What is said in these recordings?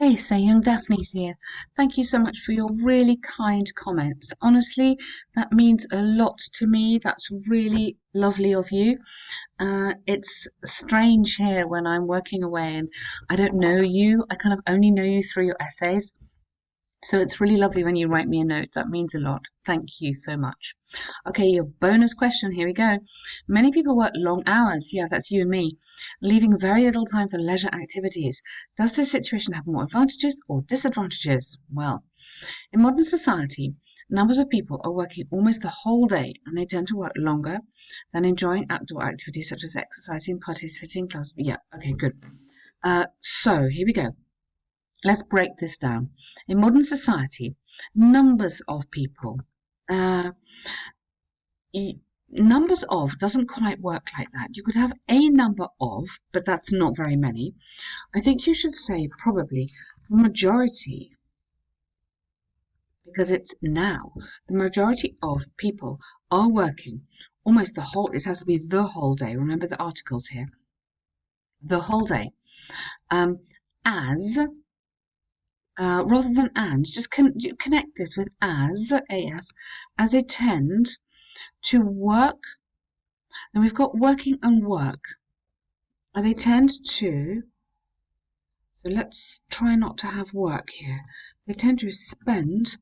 Hey, Seyoung, Daphne's here. Thank you so much for your really kind comments. Honestly, that means a lot to me. That's really lovely of you. It's strange here when I'm working away and I don't know you. I kind of only know you through your essays. So it's really lovely when you write me a note. That means a lot. Thank you so much. Okay, your bonus question. Here we go. Many people work long hours. Yeah, that's you and me, leaving very little time for leisure activities. Does this situation have more advantages or disadvantages? Well, in modern society, numbers of people are working almost the whole day and they tend to work longer than enjoying outdoor activities such as exercising, participating in class. Yeah, okay, good. So here we go. Let's break this down. In modern society, numbers of people, uh, numbers of doesn't quite work like that. You could have a number of, but that's not very many. I think you should say probably the majority, because it's now. The majority of people are working almost the whole, it has to be the whole day. Remember the articles here. The whole day. As rather than and, just connect this with as they tend to work. Then we've got working and work. And they tend to, so let's try not to have work here. They tend to spend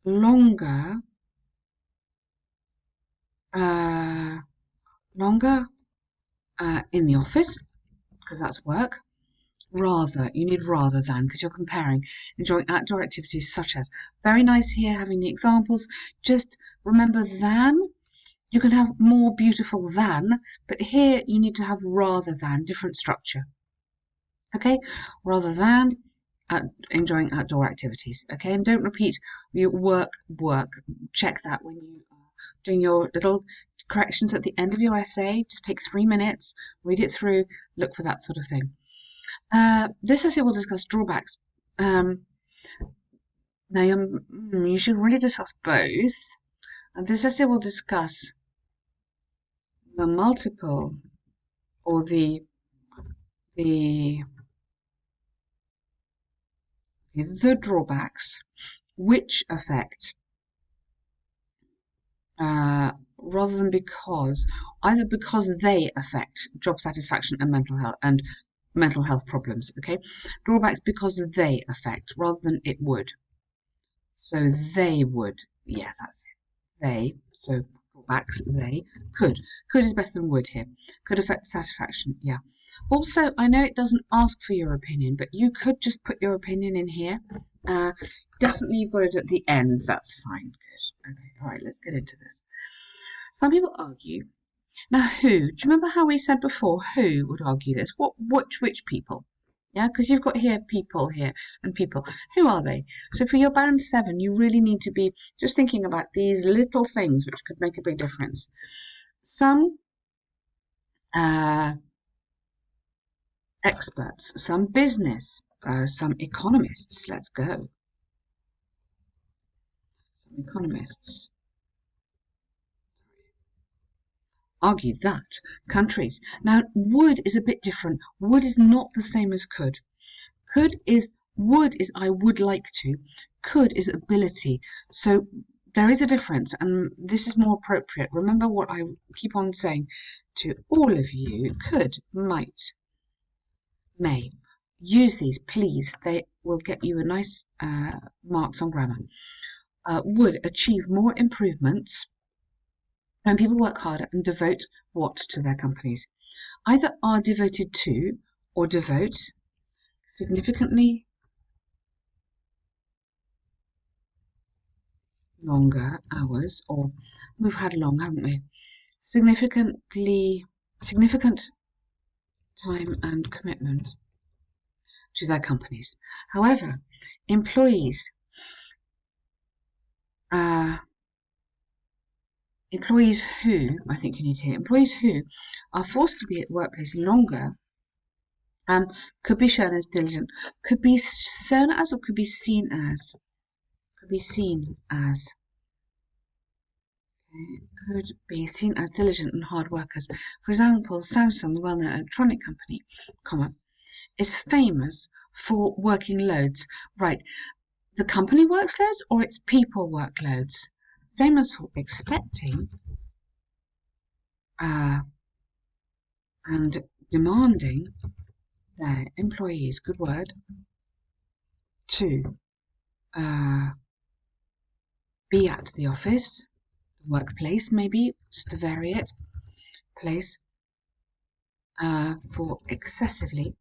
longer, in the office, because that's work. Rather, you need rather than, because you're comparing, enjoying outdoor activities such as, very nice here having the examples. Just remember than, you can have more beautiful than, but here you need to have rather than, different structure. Okay, rather than enjoying outdoor activities. Okay, and don't repeat your work. Check that when you are doing your little corrections at the end of your essay. Just take 3 minutes, read it through, look for that sort of thing. This essay will discuss drawbacks. Now you should really discuss both. And this essay will discuss the multiple or the drawbacks which affect rather than because, either because they affect job satisfaction and mental health problems. Okay, drawbacks because they affect rather than it would. So they would, yeah, that's it. They, so drawbacks, they could. Could is better than would here. Could affect satisfaction, yeah. Also, I know it doesn't ask for your opinion, but you could just put your opinion in here. Definitely you've got it at the end, that's fine. Good. Okay, alright, let's get into this. Some people argue. Now who? Do you remember how we said before who would argue this? Which people? Yeah, because you've got here people here and people. Who are they? So for your band 7, you really need to be just thinking about these little things which could make a big difference. Some experts, some business, some economists. Let's go. Some economists argue that countries. Now, would is a bit different. Would is not the same as could. Would is I would like to. Could is ability. So there is a difference, and this is more appropriate. Remember what I keep on saying to all of you: could, might, may. Use these, please. They will get you a nice marks on grammar. Would achieve more improvements when people work harder and devote what to their companies. Either are devoted to or devote significantly longer hours, or we've had long, haven't we? Significant time and commitment to their companies. However, employees who, I think you need to hear, employees who are forced to be at the workplace longer could be shown as diligent, could be shown as or could be seen as, could be seen as diligent and hard workers. For example, Samsung, the well-known electronic company, is famous for working loads. Right, the company works loads or its people work loads? Famous for expecting and demanding their employees, good word, to be at the office, workplace maybe, just to vary it, place, for excessively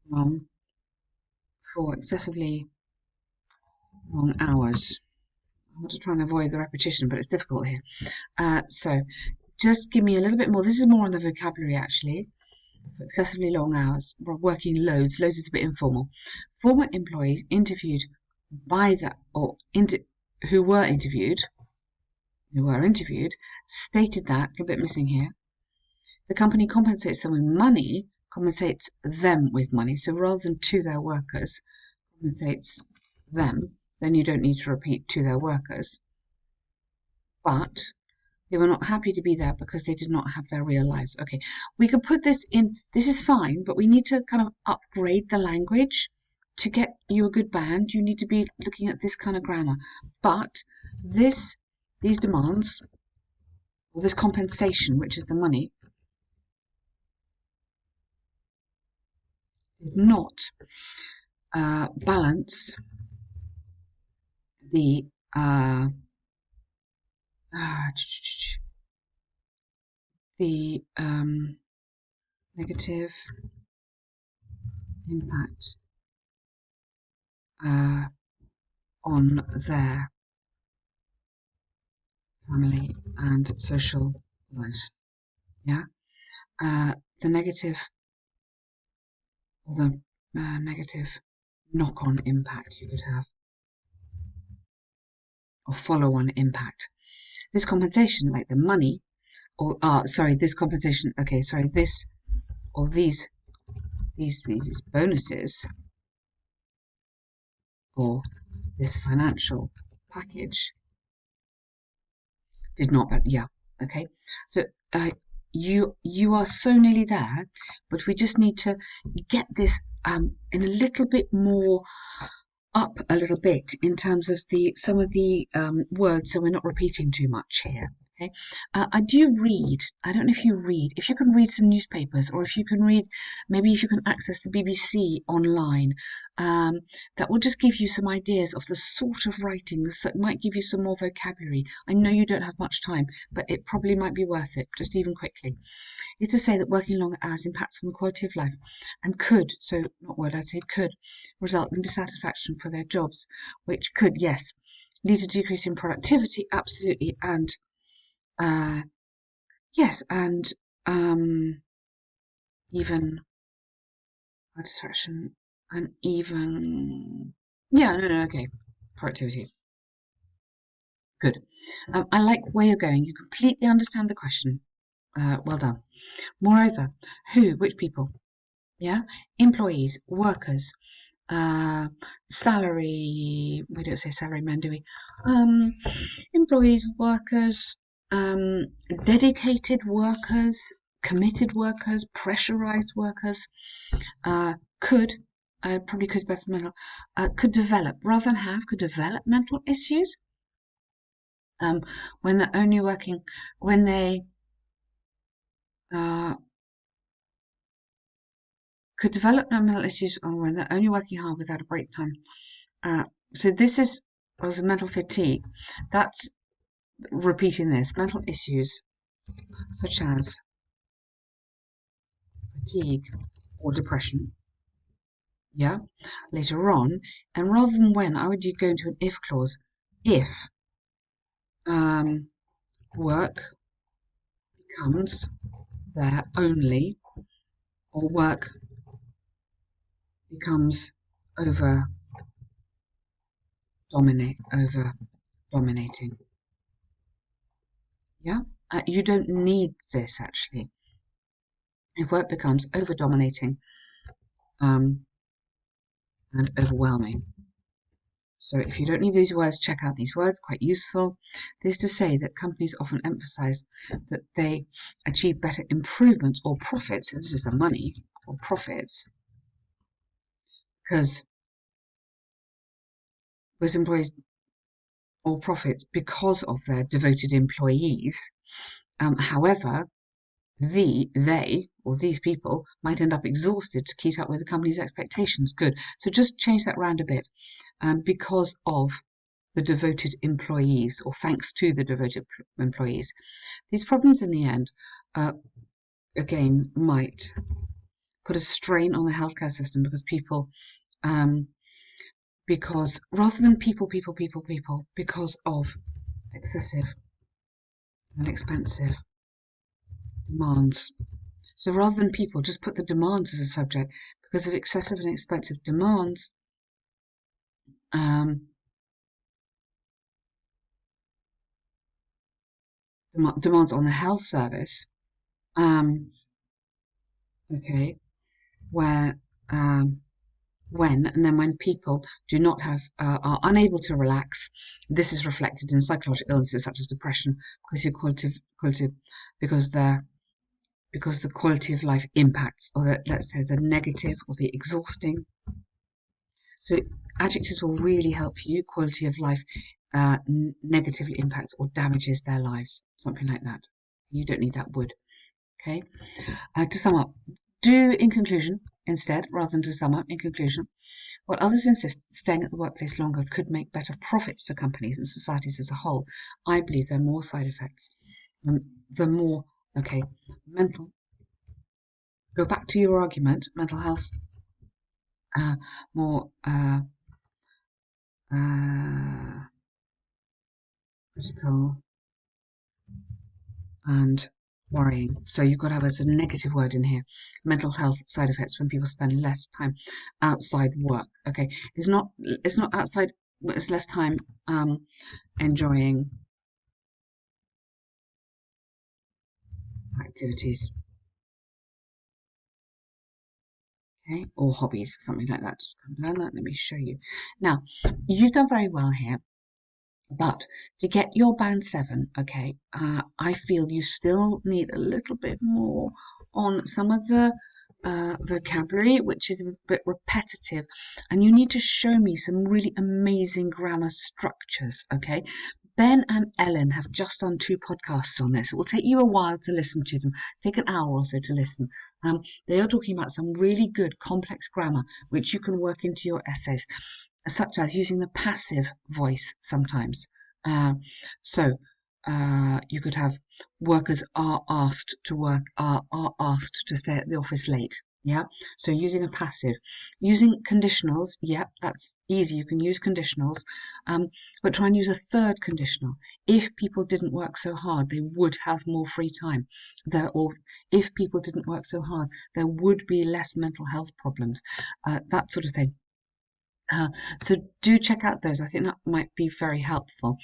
long hours. I want to try and avoid the repetition, but it's difficult here. So just give me a little bit more. This is more on the vocabulary actually. For excessively long hours, working loads. Loads is a bit informal. Former employees interviewed by that, or who were interviewed, stated that, a bit missing here, the company compensates them with money, compensates them with money. So rather than to their workers, compensates them, then you don't need to repeat to their workers. But they were not happy to be there because they did not have their real lives. Okay, we could put this in, this is fine, but we need to kind of upgrade the language. To get you a good band, you need to be looking at this kind of grammar. But these demands, or this compensation, which is the money, did not balance the negative impact on their family and social life. Yeah, the negative knock-on impact you could have, or follow-on impact. This compensation, like the money, or this compensation. Okay, sorry, this or these bonuses, or this financial package did not. Yeah, okay. So you are so nearly there, but we just need to get this in a little bit more up a little bit in terms of some of the words, so we're not repeating too much here. Okay, I do read. I don't know if you read. If you can read some newspapers, or if you can read, maybe if you can access the BBC online, that will just give you some ideas of the sort of writings that might give you some more vocabulary. I know you don't have much time, but it probably might be worth it, just even quickly. It's to say that working longer hours impacts on the quality of life and could, so not would, I'd say could, result in dissatisfaction for their jobs, which could, yes, lead to decrease in productivity, absolutely, and yes, and even satisfaction and even, yeah, no, okay, productivity. Good. I like where you're going. You completely understand the question. Well done. Moreover, who, which people? Yeah, employees, workers, salary. We don't say salarymen, do we? Employees, workers, dedicated workers, committed workers, pressurized workers, could. Probably could be mental. Could develop, rather than have, could develop mental issues. When they're only working, when they could develop mental issues on when they're only working hard without a break time. So this is was mental fatigue. That's repeating this. Mental issues such as fatigue or depression. Yeah. Later on, and rather than when, I would go into an if clause. If work becomes their only, or work becomes over dominating. Yeah, you don't need this actually. If work becomes over dominating and overwhelming. So if you don't need these words, check out these words, quite useful. This is to say that companies often emphasize that they achieve better improvements or profits, and this is the money, or profits, because those employees or profits because of their devoted employees. However, they or these people might end up exhausted to keep up with the company's expectations. Good. So just change that round a bit. Because of the devoted employees, or thanks to the devoted employees. These problems in the end, again, might put a strain on the healthcare system because rather than people, because of excessive and expensive demands. So rather than people, just put the demands as a subject. Because of excessive and expensive demands, demands on the health service, okay, where when people do not have are unable to relax, this is reflected in psychological illnesses such as depression, because because the quality of life impacts, or let's say the negative or the exhausting. So adjectives will really help you. Quality of life negatively impacts or damages their lives, something like that. You don't need that would. Okay. To sum up, do in conclusion instead, rather than to sum up. In conclusion, while others insist staying at the workplace longer could make better profits for companies and societies as a whole, I believe there are more side effects. The more, okay, mental, go back to your argument, mental health, more critical and worrying. So you've got to have a negative word in here. Mental health side effects when people spend less time outside work. Okay, it's not outside. It's less time enjoying activities. Okay, or hobbies, something like that. Just come down that. Let me show you. Now, you've done very well here. But to get your band 7, okay, I feel you still need a little bit more on some of the vocabulary, which is a bit repetitive, and you need to show me some really amazing grammar structures, okay? Ben and Ellen have just done 2 podcasts on this. It will take you a while to listen to them, take an hour or so to listen. They are talking about some really good complex grammar, which you can work into your essays, such as using the passive voice sometimes. So you could have workers are asked to work, are asked to stay at the office late. Yeah, so using a passive, using conditionals. Yeah, that's easy. You can use conditionals, but try and use a third conditional. If people didn't work so hard, they would have more free time. Or if people didn't work so hard, there would be less mental health problems. That sort of thing. So do check out those. I think that might be very helpful.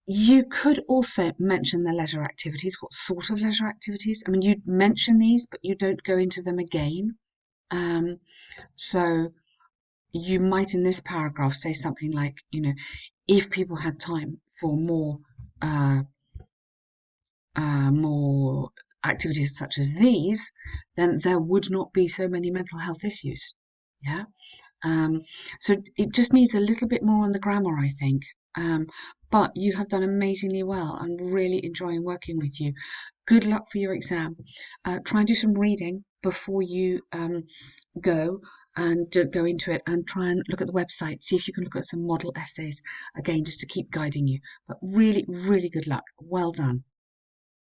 You could also mention the leisure activities. What sort of leisure activities? I mean, you mention these, but you don't go into them again. So you might in this paragraph say something like, if people had time for more activities such as these, then there would not be so many mental health issues. Yeah. So it just needs a little bit more on the grammar, I think. But you have done amazingly well. I'm really enjoying working with you. Good luck for your exam. Try and do some reading before you go and go into it, and try and look at the website. See if you can look at some model essays, again, just to keep guiding you. But really, really good luck. Well done.